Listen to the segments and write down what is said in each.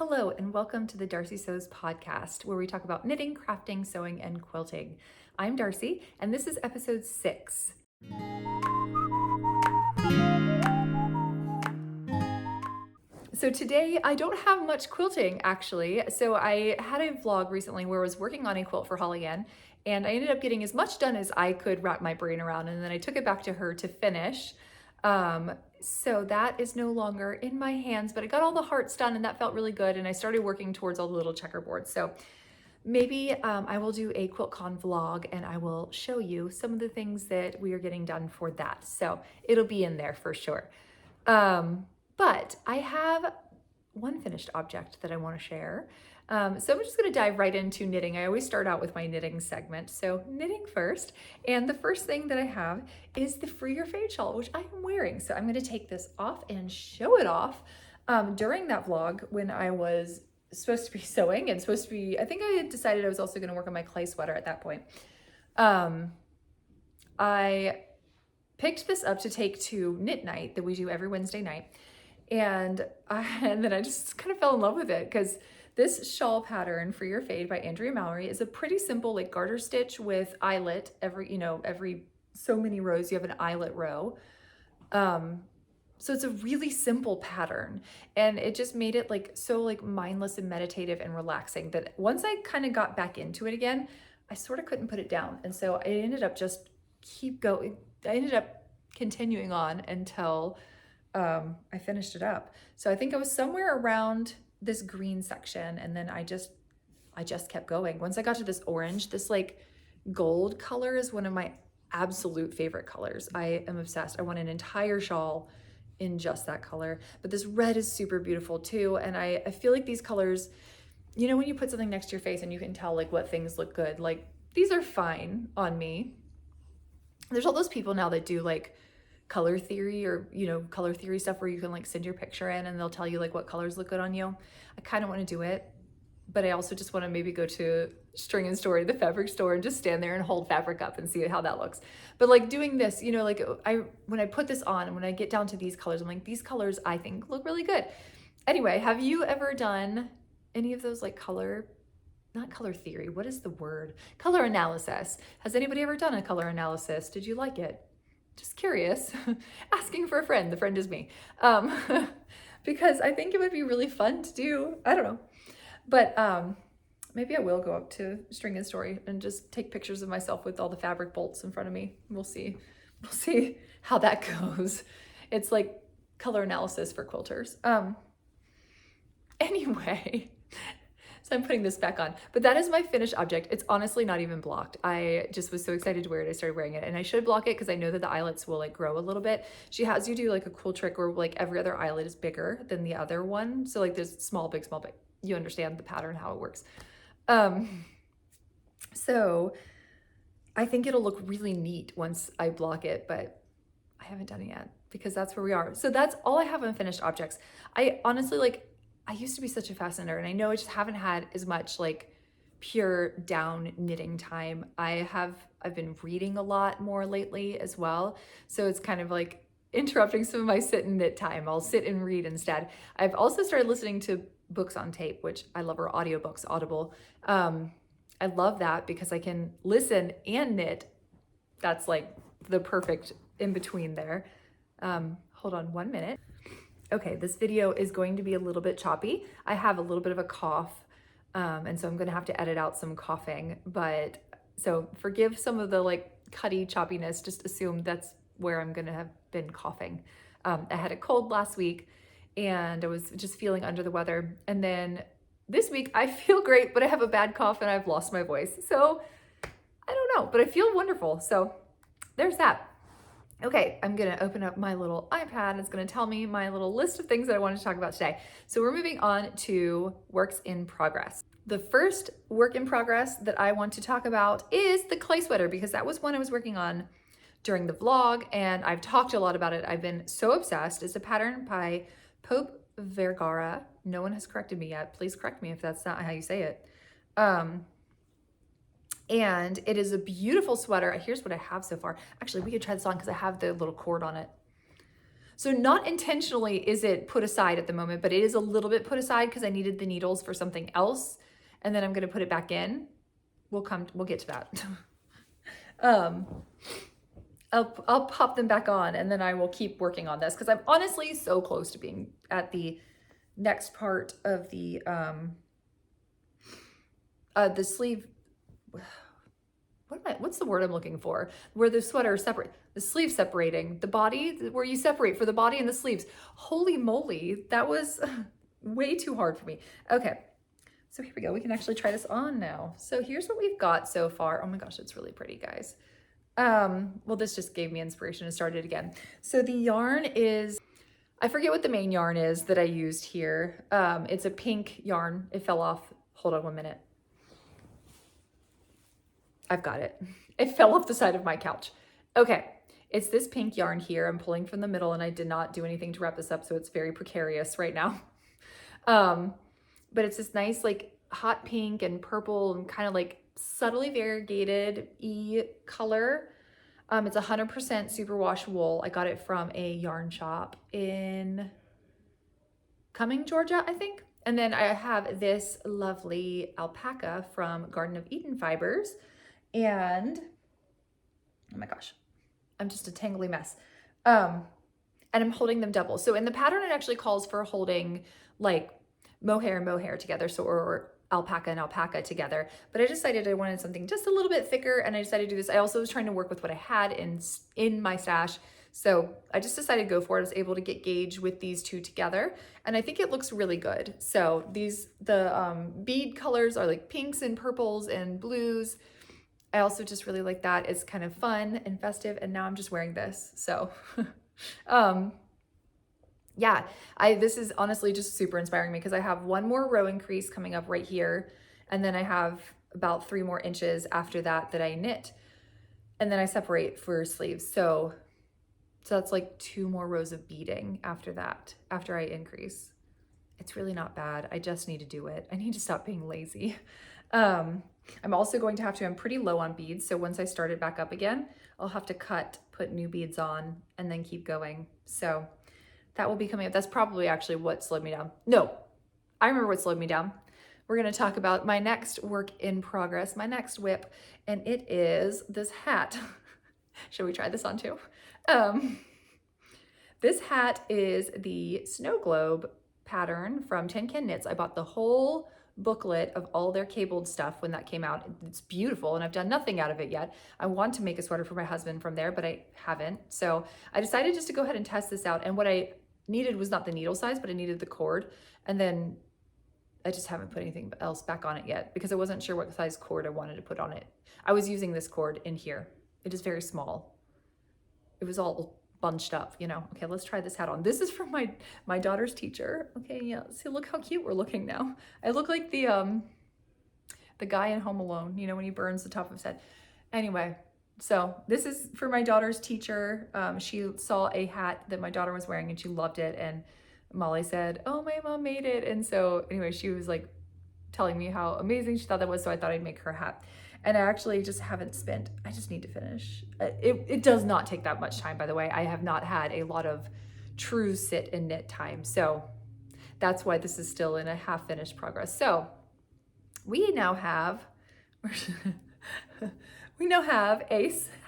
Hello, and welcome to the DarcySews podcast, where we talk about knitting, crafting, sewing, and quilting. I'm Darcy, and this is episode 6. So today I don't have much quilting actually. So I had a vlog recently where I was working on a quilt for Holly Ann, and I ended up getting as much done as I could wrap my brain around, and then I took it back to her to finish. So that is no longer in my hands, but I got all the hearts done and that felt really good, and I started working towards all the little checkerboards. So maybe I will do a QuiltCon vlog and I will show you some of the things that we are getting done for that. So it'll be in there for sure. But I have one finished object that I want to share. So I'm just going to dive right into knitting. I always start out with my knitting segment. So knitting first. And the first thing that I have is the Free Your Fade shawl, which I am wearing. So I'm going to take this off and show it off. During that vlog when I was supposed to be sewing and supposed to be, I think I had decided I was also going to work on my clay sweater at that point. I picked this up to take to knit night that we do every Wednesday night. And then I just kind of fell in love with it because this shawl pattern, Free Your Fade by Andrea Mallory, is a pretty simple like garter stitch with eyelet. Every so many rows you have an eyelet row. So it's a really simple pattern, and it just made it like so like mindless and meditative and relaxing that once I kind of got back into it again, I sort of couldn't put it down. And so I ended up just continuing on until I finished it up. So I think I was somewhere around this green section, and then I just kept going. Once I got to this orange, this like gold color is one of my absolute favorite colors. I am obsessed. I want an entire shawl in just that color. But this red is super beautiful too. And I feel like these colors, you know, when you put something next to your face and you can tell like what things look good, like these are fine on me. There's all those people now that do like color theory or, you know, color theory stuff where you can like send your picture in and they'll tell you like what colors look good on you. I kind of want to do it, but I also just want to maybe go to String and Story, the fabric store, and just stand there and hold fabric up and see how that looks. But like doing this, you know, like when I put this on and when I get down to these colors, I'm like, these colors I think look really good. Anyway, have you ever done any of those like not color theory, what is the word? Color analysis. Has anybody ever done a color analysis? Did you like it? Just curious, asking for a friend. The friend is me. Because I think it would be really fun to do. I don't know. But maybe I will go up to String and Story and just take pictures of myself with all the fabric bolts in front of me. We'll see. We'll see how that goes. It's like color analysis for quilters. Anyway. So I'm putting this back on, but that is my finished object. It's honestly not even blocked. I just was so excited to wear it. I started wearing it, and I should block it because I know that the eyelets will like grow a little bit. She has you do like a cool trick where like every other eyelet is bigger than the other one. So like there's small, big, small, big. You understand the pattern, how it works. So I think it'll look really neat once I block it, but I haven't done it yet because that's where we are. So that's all I have on finished objects. I honestly I used to be such a fascinator, and I know I just haven't had as much like pure down knitting time. I've been reading a lot more lately as well. So it's kind of like interrupting some of my sit and knit time. I'll sit and read instead. I've also started listening to books on tape, which I love, or audiobooks, Audible. I love that because I can listen and knit. That's like the perfect in between there. Hold on 1 minute. Okay, this video is going to be a little bit choppy. I have a little bit of a cough, and so I'm gonna have to edit out some coughing, but so forgive some of the like cutty choppiness, just assume that's where I'm gonna have been coughing. I had a cold last week and I was just feeling under the weather. And then this week I feel great, but I have a bad cough and I've lost my voice. So I don't know, but I feel wonderful. So there's that. Okay, I'm gonna open up my little iPad. It's gonna tell me my little list of things that I wanted to talk about today. So we're moving on to works in progress. The first work in progress that I want to talk about is the clay sweater, because that was one I was working on during the vlog, and I've talked a lot about it. I've been so obsessed. It's a pattern by Pope Vergara. No one has corrected me yet. Please correct me if that's not how you say it. And it is a beautiful sweater. Here's what I have so far. Actually, we could try this on because I have the little cord on it. So not intentionally is it put aside at the moment, but it is a little bit put aside because I needed the needles for something else. And then I'm going to put it back in. We'll get to that. I'll pop them back on and then I will keep working on this because I'm honestly so close to being at the next part of the sleeve. What's the word I'm looking for? Where the sweater separate, the sleeve separating, the body, where you separate for the body and the sleeves. Holy moly, that was way too hard for me. Okay, so here we go. We can actually try this on now. So here's what we've got so far. Oh my gosh, it's really pretty, guys. Well, this just gave me inspiration to start it again. So the yarn is, I forget what the main yarn is that I used here. It's a pink yarn. It fell off. Hold on 1 minute. I've got it. It fell off the side of my couch. Okay, it's this pink yarn here. I'm pulling from the middle and I did not do anything to wrap this up, so it's very precarious right now. But it's this nice like hot pink and purple and kind of like subtly variegated color. It's 100% superwash wool. I got it from a yarn shop in Cumming, Georgia, I think. And then I have this lovely alpaca from Garden of Eden Fibers. And oh my gosh, I'm just a tangly mess. And I'm holding them double. So in the pattern, it actually calls for holding like mohair and mohair together. So, or alpaca and alpaca together. But I decided I wanted something just a little bit thicker and I decided to do this. I also was trying to work with what I had in my stash. So I just decided to go for it. I was able to get gauge with these two together and I think it looks really good. So the bead colors are like pinks and purples and blues. I also just really like that. It's kind of fun and festive and now I'm just wearing this. So yeah, this is honestly just super inspiring me because I have one more row increase coming up right here. And then I have about 3 more inches after that I knit and then I separate for sleeves. So that's like 2 more rows of beading after that, after I increase. It's really not bad. I just need to do it. I need to stop being lazy. I'm also going to have to, I'm pretty low on beads. So once I start it back up again, I'll have to put new beads on and then keep going. So that will be coming up. That's probably actually what slowed me down. No, I remember what slowed me down. We're going to talk about my next work in progress, my next whip, and it is this hat. Should we try this on too? This hat is the snow globe pattern from Tin Can Knits. I bought the whole booklet of all their cabled stuff when that came out. It's beautiful and I've done nothing out of it yet. I want to make a sweater for my husband from there, but I haven't. So I decided just to go ahead and test this out. And what I needed was not the needle size, but I needed the cord. And then I just haven't put anything else back on it yet because I wasn't sure what size cord I wanted to put on it. I was using this cord in here. It is very small. It was all bunched up, you know. Okay, let's try this hat on. This is from my daughter's teacher. Okay, yeah. See, look how cute we're looking now. I look like the guy in Home Alone, you know, when he burns the top of his head. Anyway, so this is for my daughter's teacher. She saw a hat that my daughter was wearing and she loved it. And Molly said, "Oh, my mom made it." And so anyway, she was like telling me how amazing she thought that was. So I thought I'd make her a hat. And I actually just haven't spent, I just need to finish. It does not take that much time, by the way. I have not had a lot of true sit and knit time. So that's why this is still in a half finished progress. So we now have, a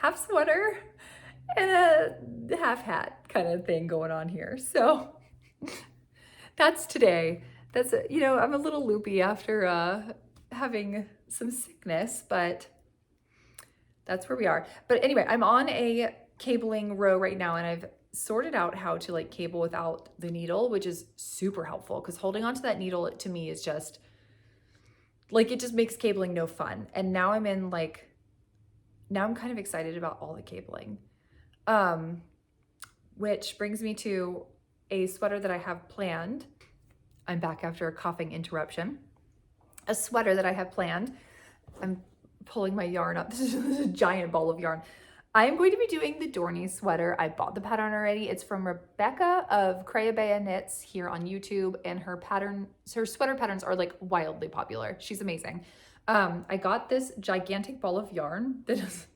half sweater and a half hat kind of thing going on here. So that's today. That's, you know, I'm a little loopy after having some sickness, but that's where we are. But anyway, I'm on a cabling row right now and I've sorted out how to like cable without the needle, which is super helpful because holding onto that needle to me is just like, it just makes cabling no fun. And now I'm kind of excited about all the cabling, which brings me to a sweater that I have planned. I'm back after a coughing interruption. A sweater that I have planned. I'm pulling my yarn up. This is a giant ball of yarn. I am going to be doing the Dorney sweater. I bought the pattern already. It's from Rebecca of Crayabea Knits here on YouTube, and her sweater patterns are like wildly popular. She's amazing. I got this gigantic ball of yarn that is,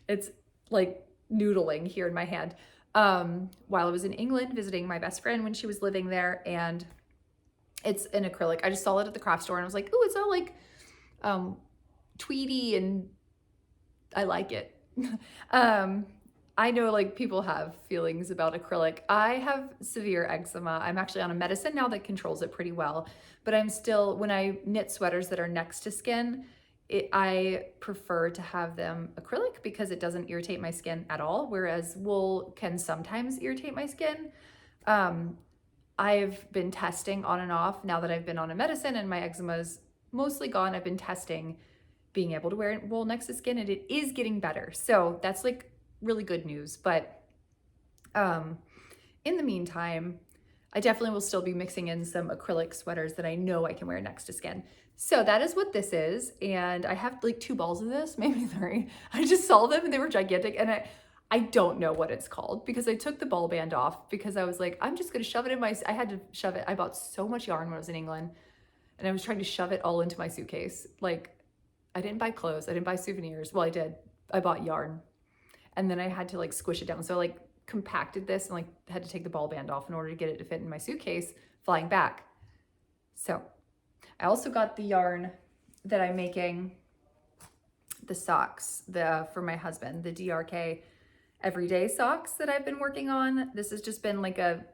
it's like noodling here in my hand. while I was in England visiting my best friend when she was living there, and it's an acrylic. I just saw it at the craft store and I was like, oh, it's all like tweedy and I like it. I know like people have feelings about acrylic. I have severe eczema. I'm actually on a medicine now that controls it pretty well, but I'm still, when I knit sweaters that are next to skin, I prefer to have them acrylic because it doesn't irritate my skin at all, whereas wool can sometimes irritate my skin. I've been testing on and off now that I've been on a medicine and my eczema is mostly gone. I've been testing being able to wear wool next to skin and it is getting better. So that's like really good news. But in the meantime, I definitely will still be mixing in some acrylic sweaters that I know I can wear next to skin. So that is what this is. And I have like 2 balls of this, maybe 3. I just saw them and they were gigantic. And I don't know what it's called because I took the ball band off because I was like, I'm just gonna shove it in I had to shove it. I bought so much yarn when I was in England and I was trying to shove it all into my suitcase. Like I didn't buy clothes, I didn't buy souvenirs. Well, I did, I bought yarn and then I had to like squish it down. So I like compacted this and like had to take the ball band off in order to get it to fit in my suitcase flying back. So I also got the yarn that I'm making the socks for my husband, the DRK everyday socks that I've been working on. This has just been like a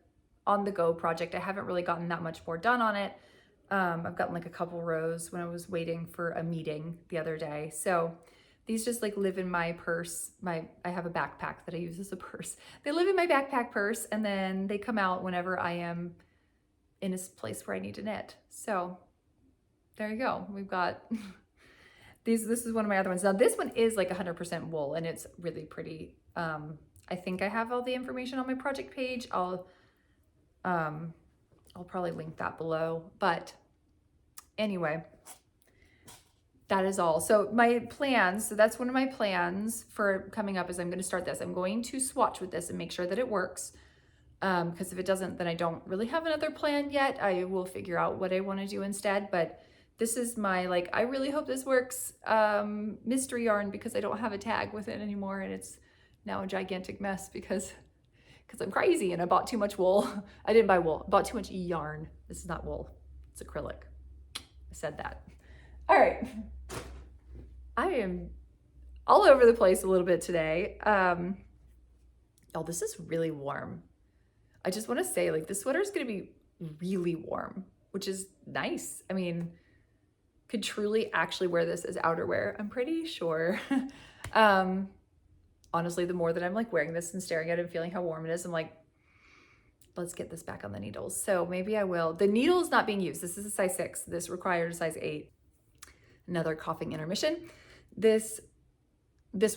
on-the-go project. I haven't really gotten that much more done on it. I've gotten like a couple rows when I was waiting for a meeting the other day. So these just like live in my purse. I have a backpack that I use as a purse. They live in my backpack purse and then they come out whenever I am in a place where I need to knit. So there you go. We've got this is one of my other ones. Now this one is like 100% wool and it's really pretty. I think I have all the information on my project page. I'll probably link that below, but anyway, that is all. So my plans, so that's one of my plans for coming up is I'm going to start this. I'm going to swatch with this and make sure that it works. Because if it doesn't, then I don't really have another plan yet. I will figure out what I want to do instead, but this is my, like, I really hope this works, mystery yarn because I don't have a tag with it anymore. And it's now a gigantic mess because I'm crazy and I bought too much wool. I didn't buy wool, I bought too much yarn. This is not wool, it's acrylic. I said that. All right. I am all over the place a little bit today. Oh, this is really warm. I just want to say, like, this sweater is going to be really warm, which is nice. I mean, could truly actually wear this as outerwear, I'm pretty sure. Honestly, the more that I'm like wearing this and staring at it and feeling how warm it is, I'm like, let's get this back on the needles. So maybe I will. The needle is not being used. This is a size 6. This required a size 8. Another coughing intermission. This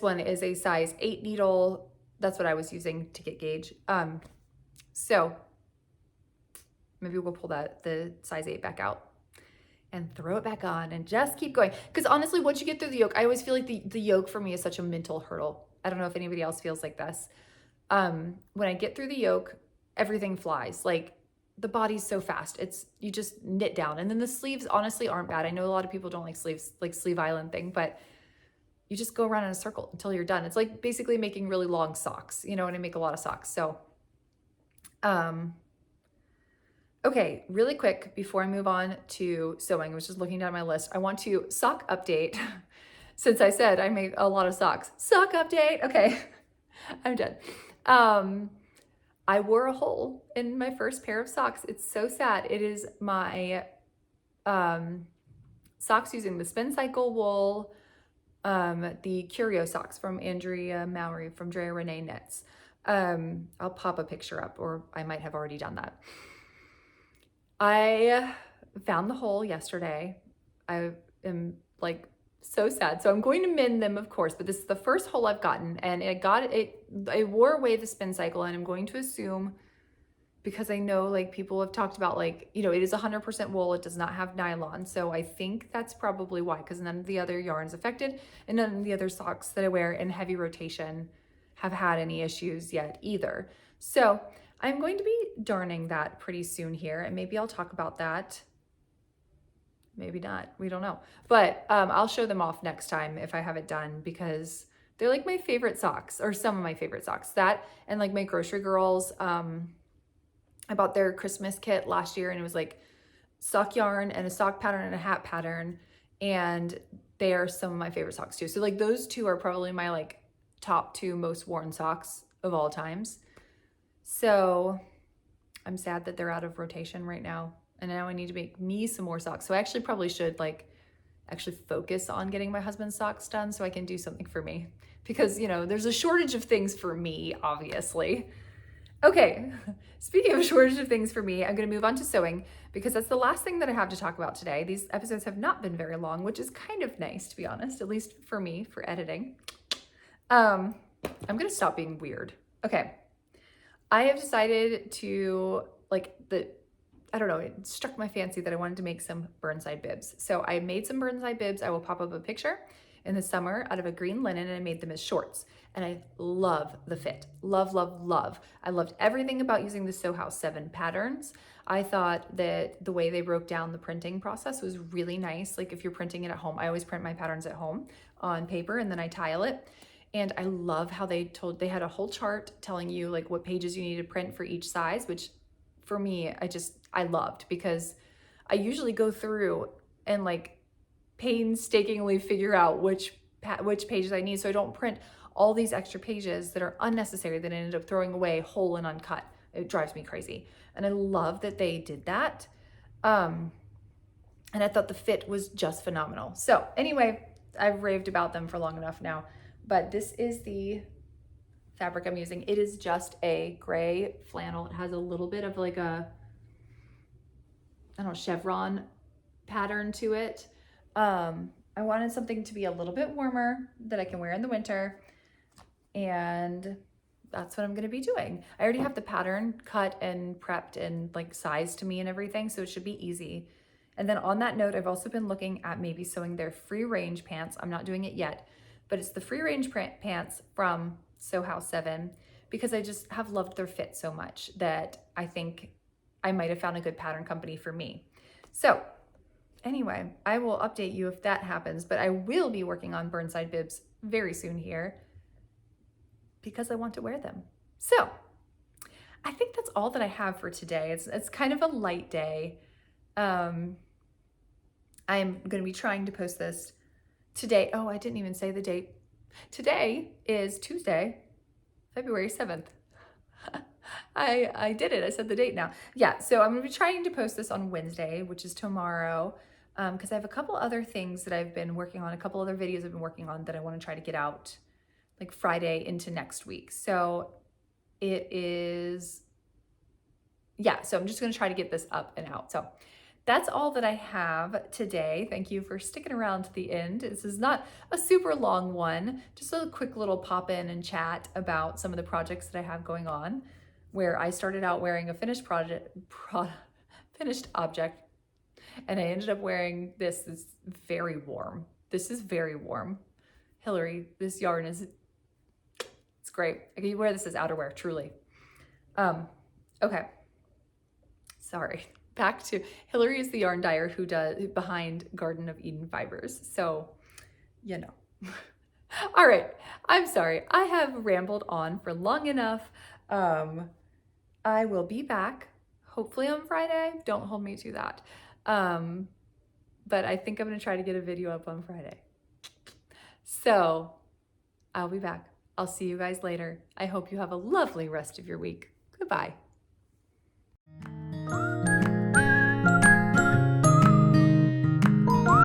one is a size 8 needle. That's what I was using to get gauge. So maybe we'll pull the size 8 back out and throw it back on and just keep going. Because honestly, once you get through the yoke, I always feel like the yoke for me is such a mental hurdle. I don't know if anybody else feels like this. When I get through the yoke, everything flies. Like the body's so fast. You just knit down. And then the sleeves honestly aren't bad. I know a lot of people don't like sleeves, like sleeve island thing, but you just go around in a circle until you're done. It's like basically making really long socks, you know, and I make a lot of socks. So, okay, really quick before I move on to sewing, I was just looking down my list. I want to sock update. Since I said I make a lot of socks. Sock update. Okay, I'm done. I wore a hole in my first pair of socks. It's so sad. It is my socks using the Spin Cycle wool, the Curio socks from Andrea Mowry from Drea Renee Knits. I'll pop a picture up, or I might have already done that. I found the hole yesterday. I am like so sad. So I'm going to mend them, of course, but this is the first hole I've gotten, and I wore away the Spin Cycle, and I'm going to assume, because I know like people have talked about, like, you know, it is 100% wool. It does not have nylon. So I think that's probably why, because none of the other yarns affected and none of the other socks that I wear in heavy rotation have had any issues yet either. So I'm going to be darning that pretty soon here, and maybe I'll talk about that. Maybe not, we don't know. But I'll show them off next time if I have it done, because They're like my favorite socks, or some of my favorite socks. That and like my Grocery Girls, I bought their Christmas kit last year, and it was like sock yarn and a sock pattern and a hat pattern, and they are some of my favorite socks too. So like those two are probably my like top two most worn socks of all times. So I'm sad that they're out of rotation right now, and now I need to make me some more socks. So I actually probably should like actually focus on getting my husband's socks done so I can do something for me, because you know there's a shortage of things for me, obviously. Okay, speaking of a shortage of things for me, I'm going to move on to sewing, because that's the last thing that I have to talk about today. These episodes have not been very long, which is kind of nice, to be honest, at least for me, for editing. I'm going to stop being weird. Okay, I have decided to, I don't know, it struck my fancy that I wanted to make some Burnside bibs. So I made some Burnside bibs. I will pop up a picture in the summer out of a green linen, and I made them as shorts. And I love the fit. Love, love, love. I loved everything about using the Sew House 7 patterns. I thought that the way they broke down the printing process was really nice. Like if you're printing it at home, I always print my patterns at home on paper and then I tile it. And I love how they had a whole chart telling you like what pages you need to print for each size, which for me, I loved, because I usually go through and like painstakingly figure out which pages I need, so I don't print all these extra pages that are unnecessary that I ended up throwing away whole and uncut. It drives me crazy. And I love that they did that. And I thought the fit was just phenomenal. So anyway, I've raved about them for long enough now, but this is the fabric I'm using. It is just a gray flannel. It has a little bit of like a, I don't know, chevron pattern to it. I wanted something to be a little bit warmer that I can wear in the winter, and that's what I'm going to be doing. I already have the pattern cut and prepped and like sized to me and everything, so it should be easy. And then on that note, I've also been looking at maybe sewing their free range pants. I'm not doing it yet, but it's the free range pants from Sew House 7, because I just have loved their fit so much that I think I might have found a good pattern company for me. So anyway, I will update you if that happens, but I will be working on Burnside bibs very soon here because I want to wear them. So I think that's all that I have for today. It's kind of a light day. I'm going to be trying to post this today. Oh, I didn't even say the date. Today is Tuesday, February 7th. I did it. I said the date now. Yeah, so I'm going to be trying to post this on Wednesday, which is tomorrow, because I have a couple other things that I've been working on, a couple other videos I've been working on that I want to try to get out like Friday into next week. So it is, yeah, so I'm just going to try to get this up and out. So that's all that I have today. Thank you for sticking around to the end. This is not a super long one, just a quick little pop in and chat about some of the projects that I have going on, where I started out wearing a finished object, and I ended up wearing this. It's very warm. This is very warm. Hillary, this yarn is, it's great. I can wear this as outerwear, truly. Okay. Sorry. Back to Hillary is the yarn dyer who does behind Garden of Eden Fibers. So, you know. All right. I'm sorry. I have rambled on for long enough. I will be back hopefully on Friday. Don't hold me to that. But I think I'm going to try to get a video up on Friday. So I'll be back. I'll see you guys later. I hope you have a lovely rest of your week. Goodbye.